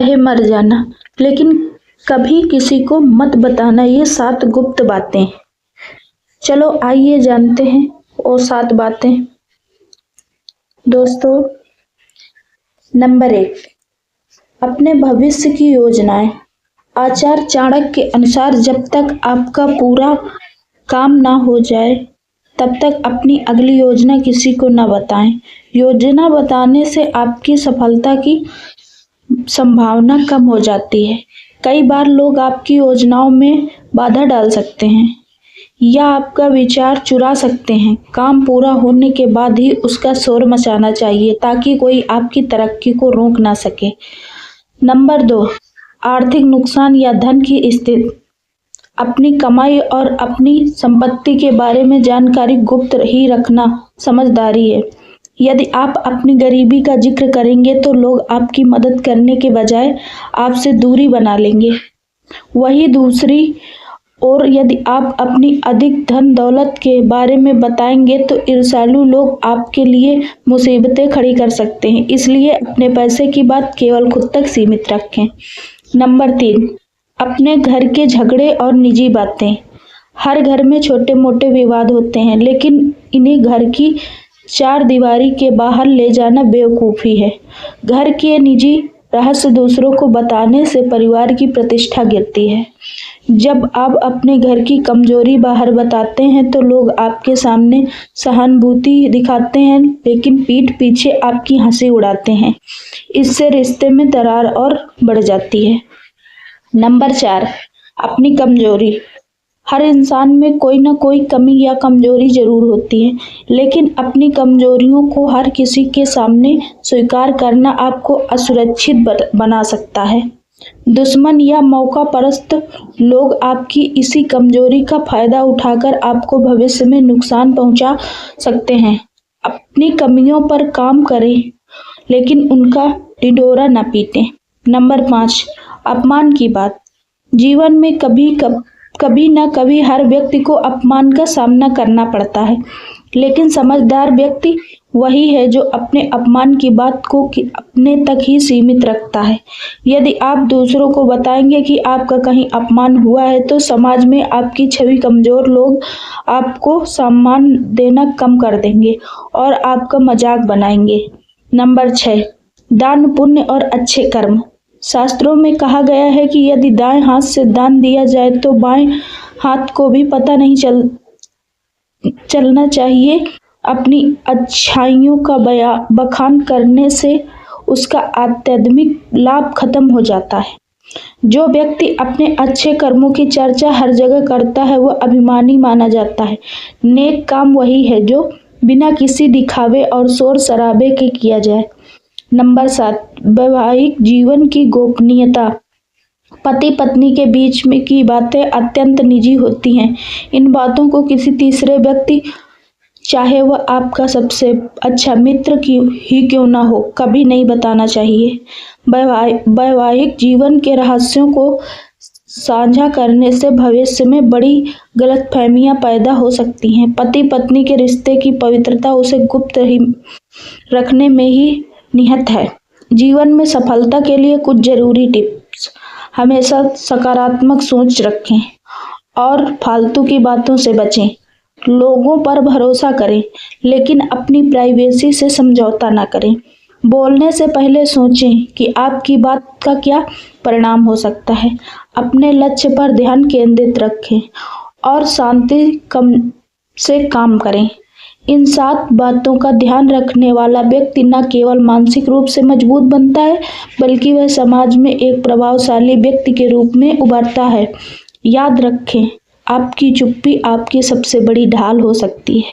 चाहे मर जाना, लेकिन कभी किसी को मत बताना ये 7 गुप्त बातें। चलो आइए जानते हैं वो 7 बातें। दोस्तों, नंबर 1, अपने भविष्य की योजनाएं। आचार्य चाणक्य के अनुसार जब तक आपका पूरा काम ना हो जाए तब तक अपनी अगली योजना किसी को ना बताएं। योजना बताने से आपकी सफलता की संभावना कम हो जाती है। कई बार लोग आपकी योजनाओं में बाधा डाल सकते हैं या आपका विचार चुरा सकते हैं। काम पूरा होने के बाद ही उसका शोर मचाना चाहिए ताकि कोई आपकी तरक्की को रोक ना सके। नंबर 2, आर्थिक नुकसान या धन की स्थिति। अपनी कमाई और अपनी संपत्ति के बारे में जानकारी गुप्त ही रखना समझदारी है। यदि आप अपनी गरीबी का जिक्र करेंगे तो लोग आपकी मदद करने के बजाय आपसे दूरी बना लेंगे। वही दूसरी और यदि आप अपनी अधिक धन दौलत के बारे में बताएंगे तो ईर्ष्यालु लोग आपके लिए मुसीबतें खड़ी कर सकते हैं। इसलिए अपने पैसे की बात केवल खुद तक सीमित रखें। नंबर 3, अपने घर के झगड़े और निजी बातें। हर घर में छोटे मोटे विवाद होते हैं, लेकिन इन्हें घर की 4 दीवारी के बाहर ले जाना बेवकूफ़ी है। घर के निजी रहस्य दूसरों को बताने से परिवार की प्रतिष्ठा गिरती है। जब आप अपने घर की कमजोरी बाहर बताते हैं तो लोग आपके सामने सहानुभूति दिखाते हैं, लेकिन पीठ पीछे आपकी हंसी उड़ाते हैं। इससे रिश्ते में दरार और बढ़ जाती है। नंबर 4, अपनी कमजोरी। हर इंसान में कोई ना कोई कमी या कमजोरी जरूर होती है, लेकिन अपनी कमजोरियों को हर किसी के सामने स्वीकार करना आपको असुरक्षित बना सकता है। दुश्मन या मौका परस्त लोग आपकी इसी कमजोरी का फायदा उठाकर आपको भविष्य में नुकसान पहुंचा सकते हैं। अपनी कमियों पर काम करें, लेकिन उनका ढिंढोरा न पीटें। नंबर 5, अपमान की बात। जीवन में कभी न कभी हर व्यक्ति को अपमान का सामना करना पड़ता है, लेकिन समझदार व्यक्ति वही है जो अपने अपमान की बात को अपने तक ही सीमित रखता है। यदि आप दूसरों को बताएंगे कि आपका कहीं अपमान हुआ है तो समाज में आपकी छवि कमजोर लोग आपको सम्मान देना कम कर देंगे और आपका मजाक बनाएंगे। नंबर 6, दान पुण्य और अच्छे कर्म। शास्त्रों में कहा गया है कि यदि दाएं हाथ से दान दिया जाए तो बाएं हाथ को भी पता नहीं चलना चाहिए। अपनी अच्छाइयों का बखान करने से उसका आध्यात्मिक लाभ खत्म हो जाता है। जो व्यक्ति अपने अच्छे कर्मों की चर्चा हर जगह करता है वह अभिमानी माना जाता है। नेक काम वही है जो बिना किसी दिखावे और शोर शराबे के किया जाए। नंबर 7, वैवाहिक जीवन की गोपनीयता। पति पत्नी के बीच में की बातें अत्यंत निजी होती हैं। इन बातों को किसी तीसरे व्यक्ति, चाहे वह आपका सबसे अच्छा मित्र ही क्यों ना हो, कभी नहीं बताना चाहिए। वैवाहिक जीवन के रहस्यों को साझा करने से भविष्य में बड़ी गलतफहमियां पैदा हो सकती हैं। पति पत्नी के रिश्ते की पवित्रता उसे गुप्त ही रखने में ही निहित है। जीवन में सफलता के लिए कुछ जरूरी टिप्स। हमेशा सकारात्मक सोच रखें और फालतू की बातों से बचें। लोगों पर भरोसा करें, लेकिन अपनी प्राइवेसी से समझौता ना करें। बोलने से पहले सोचें कि आपकी बात का क्या परिणाम हो सकता है। अपने लक्ष्य पर ध्यान केंद्रित रखें और शांति से काम करें। इन 7 बातों का ध्यान रखने वाला व्यक्ति न केवल मानसिक रूप से मजबूत बनता है, बल्कि वह समाज में एक प्रभावशाली व्यक्ति के रूप में उभरता है। याद रखें, आपकी चुप्पी आपकी सबसे बड़ी ढाल हो सकती है।